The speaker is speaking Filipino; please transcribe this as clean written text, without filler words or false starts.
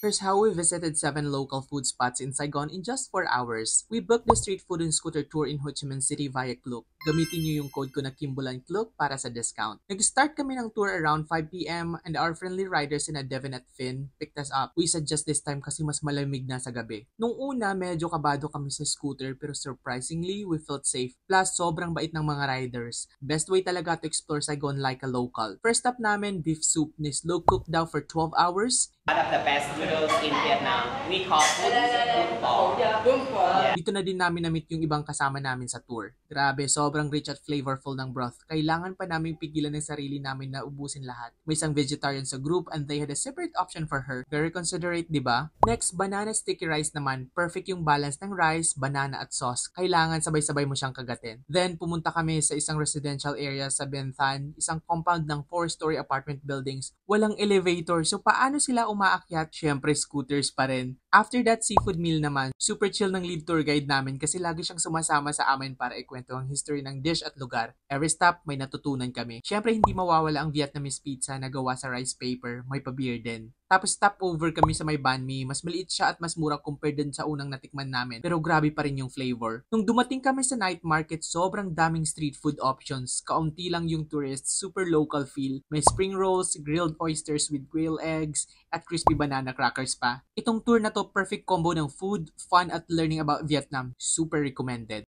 Here's how we visited 7 local food spots in Saigon in just 4 hours. We booked the street food and scooter tour in Ho Chi Minh City via Klook. Gamitin niyo yung code ko na Kimbulan Klook para sa discount. Nag-start kami ng tour around 5 p.m. and our friendly riders in a Devon at Finn picked us up. We suggest this time kasi mas malamig na sa gabi. Nung una, medyo kabado kami sa scooter pero surprisingly, we felt safe. Plus, sobrang bait ng mga riders. Best way talaga to explore Saigon like a local. First stop namin, beef soup ni slow cooked daw for 12 hours. One of the best noodles in Vietnam. We call it Bun Pho. Dito na din namin na-meet yung ibang kasama namin sa tour. Grabe, sobrang rich at flavorful ng broth. Kailangan pa naming pigilan ng sarili namin na ubusin lahat. May isang vegetarian sa group and they had a separate option for her. Very considerate, di ba? Next, banana sticky rice naman. Perfect yung balance ng rice, banana at sauce. Kailangan sabay-sabay mo siyang kagatin. Then, pumunta kami sa isang residential area sa Ben Thanh, isang compound ng 4-story apartment buildings. Walang elevator, so paano sila umaakyat? Syempre, scooters pa rin. After that seafood meal naman, super chill ng lead tour guide namin kasi lagi siyang sumasama sa amin para ikwento ang history ng dish at lugar. Every stop, may natutunan kami. Syempre, hindi mawawala ang Vietnamese pizza na gawa sa rice paper, may pa-beer din. Tapos stopover kami sa may banh mi, mas maliit siya at mas mura compared din sa unang natikman namin. Pero grabe pa rin yung flavor. Nung dumating kami sa night market, sobrang daming street food options. Kaunti lang yung tourists, super local feel. May spring rolls, grilled oysters with quail eggs, at crispy banana crackers pa. Itong tour na to, perfect combo ng food, fun at learning about Vietnam. Super recommended.